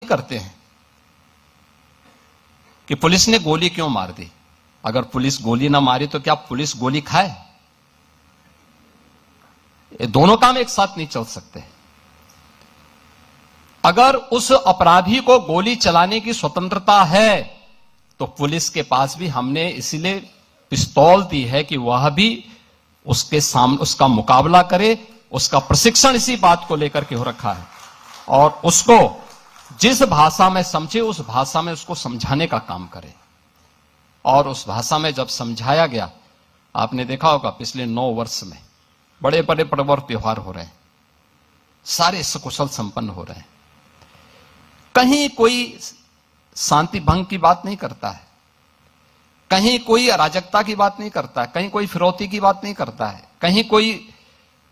करते हैं कि पुलिस ने गोली क्यों मार दी। अगर पुलिस गोली ना मारी तो क्या पुलिस गोली खाए? ये दोनों काम एक साथ नहीं चल सकते। अगर उस अपराधी को गोली चलाने की स्वतंत्रता है तो पुलिस के पास भी हमने इसीलिए पिस्तौल दी है कि वह भी उसके सामने उसका मुकाबला करे। उसका प्रशिक्षण इसी बात को लेकर के हो रखा है और उसको जिस भाषा में समझे उस भाषा में उसको समझाने का काम करे। और उस भाषा में जब समझाया गया, आपने देखा होगा पिछले 9 वर्ष में बड़े बड़े पर्व और त्योहार हो रहे हैं, सारे सकुशल संपन्न हो रहे हैं। कहीं कोई शांति भंग की बात नहीं करता है, कहीं कोई अराजकता की बात नहीं करता है, कहीं कोई फिरौती की बात नहीं करता है, कहीं कोई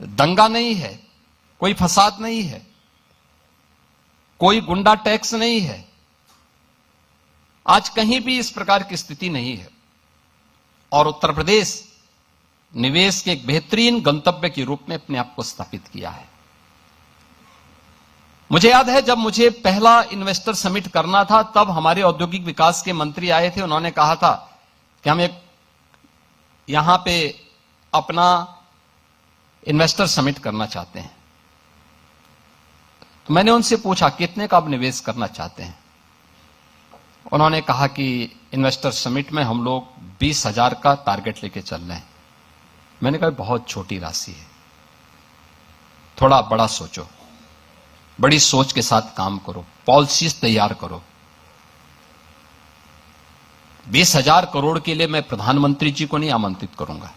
दंगा नहीं है, कोई फसाद नहीं है, कोई गुंडा टैक्स नहीं है। आज कहीं भी इस प्रकार की स्थिति नहीं है और उत्तर प्रदेश निवेश के एक बेहतरीन गंतव्य के रूप में अपने आप को स्थापित किया है। मुझे याद है जब मुझे पहला इन्वेस्टर समिट करना था तब हमारे औद्योगिक विकास के मंत्री आए थे। उन्होंने कहा था कि हम एक यहां पे अपना इन्वेस्टर समिट करना चाहते हैं। तो मैंने उनसे पूछा कितने का आप निवेश करना चाहते हैं। उन्होंने कहा कि इन्वेस्टर समिट में हम लोग 20,000 का टारगेट लेके चल रहे हैं। मैंने कहा बहुत छोटी राशि है, थोड़ा बड़ा सोचो, बड़ी सोच के साथ काम करो, पॉलिसीज तैयार करो। 20,000 करोड़ के लिए मैं प्रधानमंत्री जी को नहीं आमंत्रित करूंगा।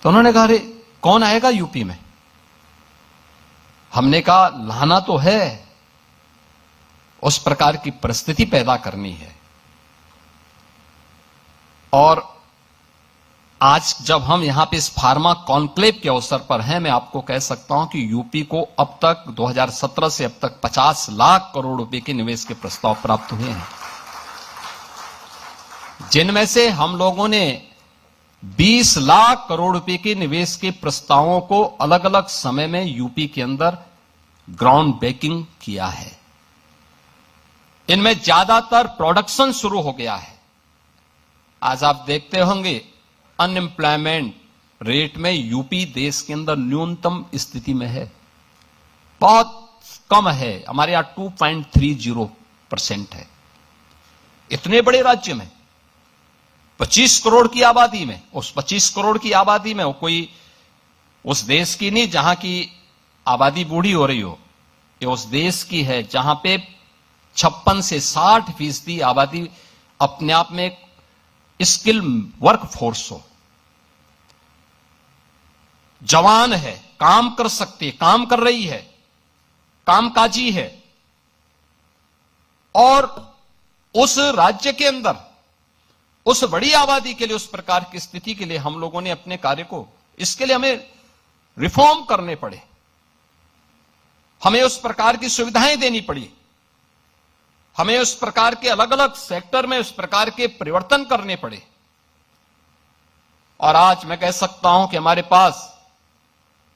तो उन्होंने कहा अरे कौन आएगा यूपी में। हमने कहा लाना तो है, उस प्रकार की परिस्थिति पैदा करनी है। और आज जब हम यहां पे इस फार्मा कॉन्क्लेव के अवसर पर हैं, मैं आपको कह सकता हूं कि यूपी को अब तक 2017 से अब तक 50 लाख करोड़ रुपए के निवेश के प्रस्ताव प्राप्त हुए हैं, जिनमें से हम लोगों ने 20 लाख करोड़ रुपए के निवेश के प्रस्तावों को अलग अलग समय में यूपी के अंदर ग्राउंड ब्रेकिंग किया है। इनमें ज्यादातर प्रोडक्शन शुरू हो गया है। आज आप देखते होंगे अनएम्प्लॉयमेंट रेट में यूपी देश के अंदर न्यूनतम स्थिति में है, बहुत कम है। हमारे यहां 2.30% है। इतने बड़े राज्य में 25 करोड़ की आबादी में, उस 25 करोड़ की आबादी में कोई उस देश की नहीं जहां की आबादी बूढ़ी हो रही हो, ये उस देश की है जहां पे 56 से 60% आबादी अपने आप में स्किल वर्क फोर्स हो, जवान है, काम कर सकती है, काम कर रही है, कामकाजी है। और उस राज्य के अंदर उस बड़ी आबादी के लिए, उस प्रकार की स्थिति के लिए हम लोगों ने अपने कार्य को, इसके लिए हमें रिफॉर्म करने पड़े, हमें उस प्रकार की सुविधाएं देनी पड़ी, हमें उस प्रकार के अलग अलग सेक्टर में उस प्रकार के परिवर्तन करने पड़े। और आज मैं कह सकता हूं कि हमारे पास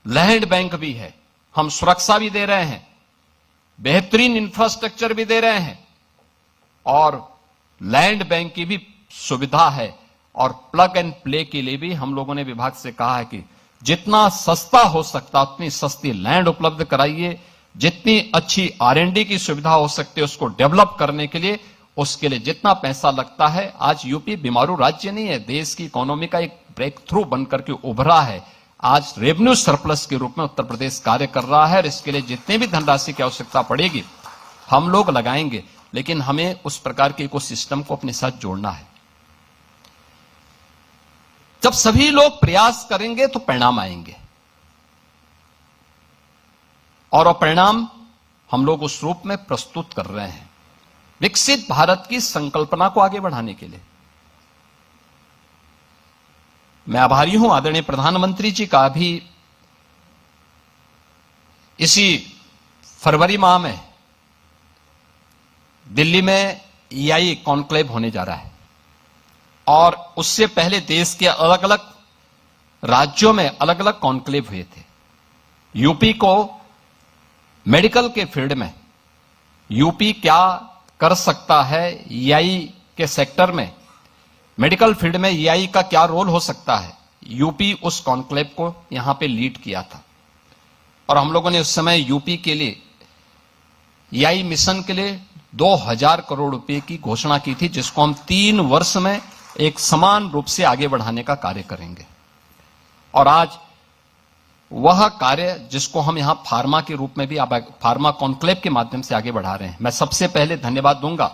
लैंड बैंक भी है, हम सुरक्षा भी दे रहे हैं, बेहतरीन इंफ्रास्ट्रक्चर भी दे रहे हैं और लैंड बैंक की भी सुविधा है। और प्लग एंड प्ले के लिए भी हम लोगों ने विभाग से कहा है कि जितना सस्ता हो सकता उतनी सस्ती लैंड उपलब्ध कराइए, जितनी अच्छी R&D की सुविधा हो सकती है उसको डेवलप करने के लिए, उसके लिए जितना पैसा लगता है। आज यूपी बीमारू राज्य नहीं है, देश की इकोनॉमी का एक ब्रेक थ्रू बनकर के उभरा है। आज रेवेन्यू सरप्लस के रूप में उत्तर प्रदेश कार्य कर रहा है और इसके लिए जितने भी धनराशि की आवश्यकता पड़ेगी हम लोग लगाएंगे, लेकिन हमें उस प्रकार के इकोसिस्टम को अपने साथ जोड़ना है। जब सभी लोग प्रयास करेंगे तो परिणाम आएंगे और वो परिणाम हम लोग उस रूप में प्रस्तुत कर रहे हैं विकसित भारत की संकल्पना को आगे बढ़ाने के लिए। मैं आभारी हूं आदरणीय प्रधानमंत्री जी का। भी इसी फरवरी माह में दिल्ली में EI कॉन्क्लेव होने जा रहा है और उससे पहले देश के अलग अलग राज्यों में अलग अलग कॉन्क्लेव हुए थे। यूपी को मेडिकल के फील्ड में यूपी क्या कर सकता है, ईआई के सेक्टर में मेडिकल फील्ड में ईआई का क्या रोल हो सकता है, यूपी उस कॉन्क्लेव को यहां पे लीड किया था। और हम लोगों ने उस समय यूपी के लिए ईआई मिशन के लिए 2000 करोड़ रुपए की घोषणा की थी, जिसको हम 3 वर्ष में एक समान रूप से आगे बढ़ाने का कार्य करेंगे। और आज वह कार्य जिसको हम यहां फार्मा के रूप में भी फार्मा कॉन्क्लेव के माध्यम से आगे बढ़ा रहे हैं। मैं सबसे पहले धन्यवाद दूंगा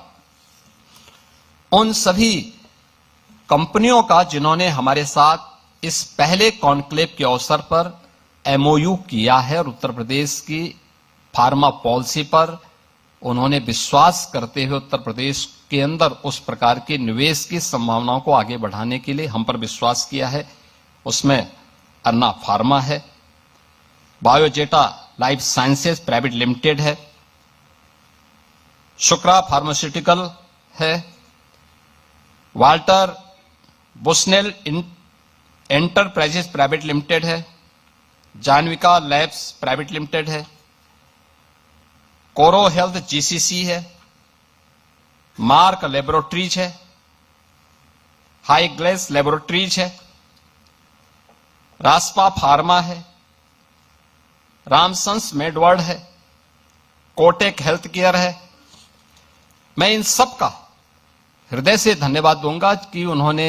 उन सभी कंपनियों का जिन्होंने हमारे साथ इस पहले कॉन्क्लेव के अवसर पर एमओयू किया है और उत्तर प्रदेश की फार्मा पॉलिसी पर उन्होंने विश्वास करते हुए उत्तर प्रदेश के अंदर उस प्रकार के निवेश की संभावनाओं को आगे बढ़ाने के लिए हम पर विश्वास किया है। उसमें अन्ना फार्मा है, बायोजेटा लाइफ साइंसेज प्राइवेट लिमिटेड है, शुक्रा फार्मास्यूटिकल है, वाल्टर बुस्नेल एंटरप्राइजेस प्राइवेट लिमिटेड है, जानविका लैब्स प्राइवेट लिमिटेड है, कोरो हेल्थ जीसीसी है, मार्क लेबोरेटरीज है, हाई ग्लेस लेबोरेटरीज है, रास्पा फार्मा है, रामसंस मेडवर्ड है, कोटेक हेल्थ केयर है। मैं इन सब का हृदय से धन्यवाद दूंगा कि उन्होंने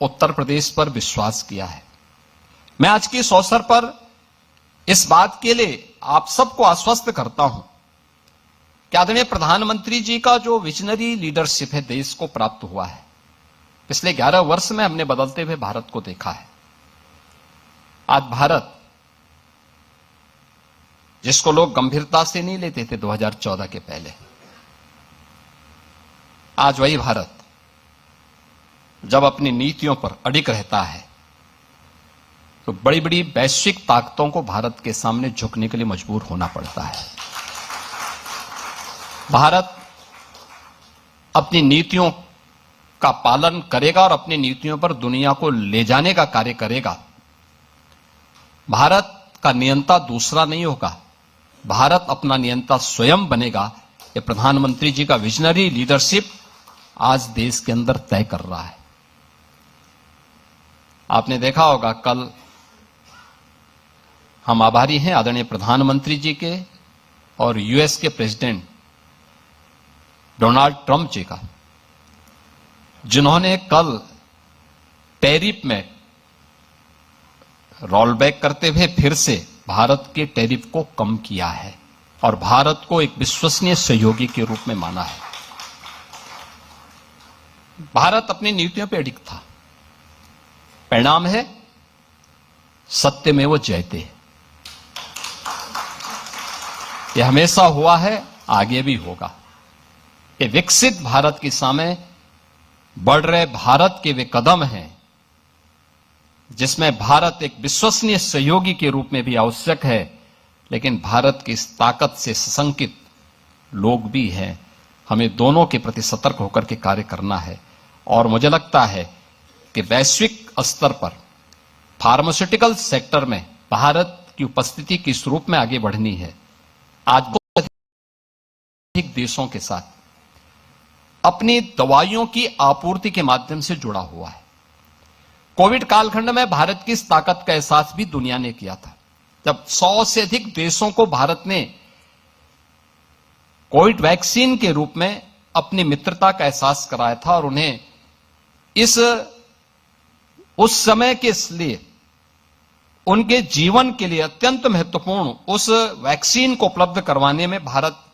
उत्तर प्रदेश पर विश्वास किया है। मैं आज के इस अवसर पर इस बात के लिए आप सबको आश्वस्त करता हूं कि आदरणीय प्रधानमंत्री जी का जो विजनरी लीडरशिप है देश को प्राप्त हुआ है, पिछले 11 वर्ष में हमने बदलते हुए भारत को देखा है। आज भारत जिसको लोग गंभीरता से नहीं लेते थे 2014 के पहले, आज वही भारत जब अपनी नीतियों पर अडिग रहता है तो बड़ी बड़ी वैश्विक ताकतों को भारत के सामने झुकने के लिए मजबूर होना पड़ता है। भारत अपनी नीतियों का पालन करेगा और अपनी नीतियों पर दुनिया को ले जाने का कार्य करेगा। भारत का नियंता दूसरा नहीं होगा, भारत अपना नियंता स्वयं बनेगा। ये प्रधानमंत्री जी का विजनरी लीडरशिप आज देश के अंदर तय कर रहा है। आपने देखा होगा कल हम आभारी हैं आदरणीय प्रधानमंत्री जी के और यूएस के प्रेसिडेंट डोनाल्ड ट्रंप जी का, जिन्होंने कल टैरिफ में रोल बैक करते हुए फिर से भारत के टैरिफ को कम किया है और भारत को एक विश्वसनीय सहयोगी के रूप में माना है। भारत अपनी नीतियों पर अडिग था। परिणाम है सत्यमेव जयते। यह हमेशा हुआ है, आगे भी होगा। ये विकसित भारत के सामने बढ़ रहे भारत के वे कदम हैं जिसमें भारत एक विश्वसनीय सहयोगी के रूप में भी आवश्यक है, लेकिन भारत की इस ताकत से सशंकित लोग भी हैं। हमें दोनों के प्रति सतर्क होकर के कार्य करना है और मुझे लगता है कि वैश्विक स्तर पर फार्मास्यूटिकल सेक्टर में भारत की उपस्थिति किस रूप में आगे बढ़नी है। आज बहुत अधिक देशों के साथ अपनी दवाइयों की आपूर्ति के माध्यम से जुड़ा हुआ है। कोविड कालखंड में भारत की इस ताकत का एहसास भी दुनिया ने किया था, जब 100 से अधिक देशों को भारत ने कोविड वैक्सीन के रूप में अपनी मित्रता का एहसास कराया था और उन्हें उस समय के लिए उनके जीवन के लिए अत्यंत महत्वपूर्ण उस वैक्सीन को उपलब्ध करवाने में भारत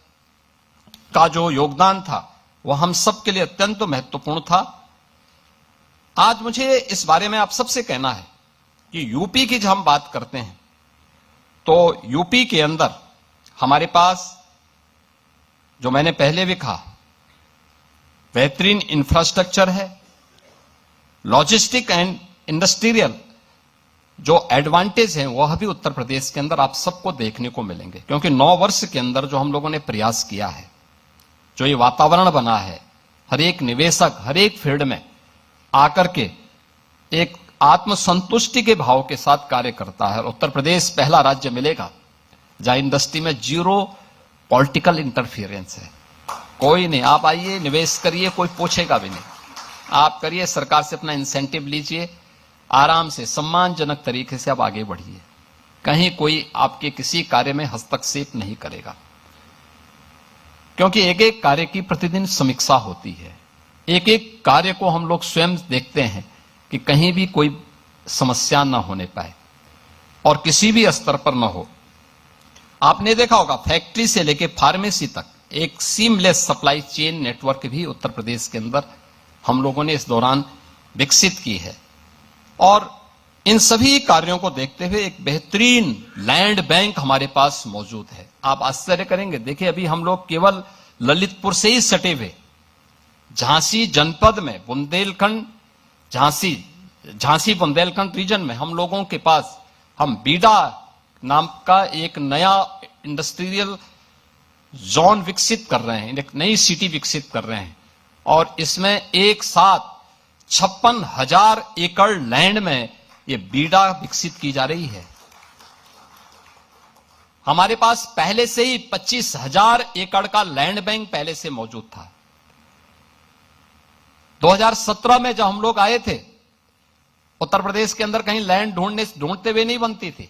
का जो योगदान था वह हम सब के लिए अत्यंत महत्वपूर्ण था। आज मुझे इस बारे में आप सबसे कहना है कि यूपी की जब हम बात करते हैं तो यूपी के अंदर हमारे पास जो मैंने पहले भी कहा बेहतरीन इंफ्रास्ट्रक्चर है, लॉजिस्टिक एंड इंडस्ट्रियल जो एडवांटेज हैं वह भी उत्तर प्रदेश के अंदर आप सबको देखने को मिलेंगे, क्योंकि 9 वर्ष के अंदर जो हम लोगों ने प्रयास किया है, जो ये वातावरण बना है, हर एक निवेशक हर एक फील्ड में आकर के एक आत्मसंतुष्टि के भाव के साथ कार्य करता है। उत्तर प्रदेश पहला राज्य मिलेगा जहां इंडस्ट्री में जीरो पॉलिटिकल इंटरफियरेंस है। कोई नहीं, आप आइए, निवेश करिए, कोई पूछेगा भी नहीं। आप करिए, सरकार से अपना इंसेंटिव लीजिए, आराम से सम्मानजनक तरीके से आप आगे बढ़िए। कहीं कोई आपके किसी कार्य में हस्तक्षेप नहीं करेगा, क्योंकि एक एक कार्य की प्रतिदिन समीक्षा होती है। एक एक कार्य को हम लोग स्वयं देखते हैं कि कहीं भी कोई समस्या न होने पाए और किसी भी स्तर पर न हो। आपने देखा होगा, फैक्ट्री से लेकर फार्मेसी तक एक सीमलेस सप्लाई चेन नेटवर्क भी उत्तर प्रदेश के अंदर हम लोगों ने इस दौरान विकसित की है। और इन सभी कार्यों को देखते हुए एक बेहतरीन लैंड बैंक हमारे पास मौजूद है। आप आश्चर्य करेंगे, देखिए अभी हम लोग केवल ललितपुर से ही सटे हुए झांसी जनपद में बुंदेलखंड, झांसी बुंदेलखंड रीजन में हम लोगों के पास हम बीडा नाम का एक नया इंडस्ट्रियल जोन विकसित कर रहे हैं, एक नई सिटी विकसित कर रहे हैं। और इसमें एक साथ 56,000 एकड़ लैंड में ये बीडा विकसित की जा रही है। हमारे पास पहले से ही 25,000 एकड़ का लैंड बैंक पहले से मौजूद था। 2017 में जब हम लोग आए थे, उत्तर प्रदेश के अंदर कहीं लैंड ढूंढते हुए नहीं बनती थी,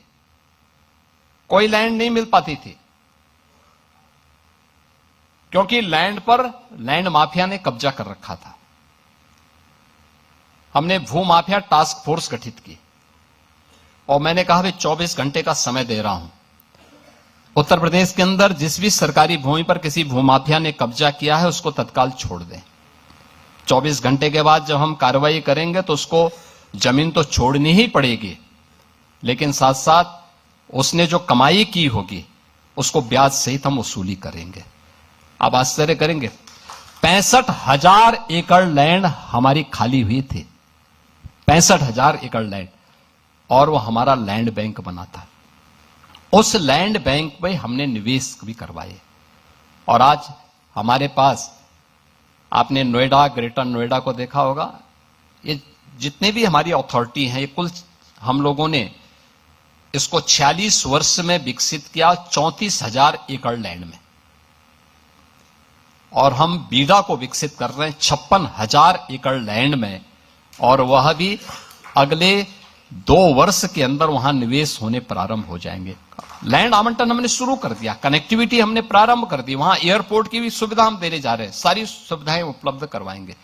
कोई लैंड नहीं मिल पाती थी, क्योंकि लैंड पर लैंड माफिया ने कब्जा कर रखा था। हमने भू माफिया टास्क फोर्स गठित की और मैंने कहा भाई 24 घंटे का समय दे रहा हूं। उत्तर प्रदेश के अंदर जिस भी सरकारी भूमि पर किसी भूमाफिया ने कब्जा किया है उसको तत्काल छोड़ दें। 24 घंटे के बाद जब हम कार्रवाई करेंगे तो उसको जमीन तो छोड़नी ही पड़ेगी, लेकिन साथ साथ उसने जो कमाई की होगी उसको ब्याज सहित हम वसूली करेंगे। आप आश्चर्य करेंगे, 65,000 एकड़ लैंड हमारी खाली हुई थी, 65,000 एकड़ लैंड, और वो हमारा लैंड बैंक बना था। उस लैंड बैंक में हमने निवेश भी करवाए और आज हमारे पास, आपने नोएडा, ग्रेटर नोएडा को देखा होगा, ये जितने भी हमारी अथॉरिटी हैं, ये कुल हम लोगों ने इसको 46 वर्ष में विकसित किया 34,000 एकड़ लैंड में, और हम बीडा को विकसित कर रहे हैं 56,000 एकड़ लैंड में, और वह भी अगले 2 वर्ष के अंदर वहां निवेश होने प्रारंभ हो जाएंगे। लैंड आवंटन हमने शुरू कर दिया, कनेक्टिविटी हमने प्रारंभ कर दी, वहां एयरपोर्ट की भी सुविधा हम देने जा रहे हैं, सारी सुविधाएं उपलब्ध करवाएंगे।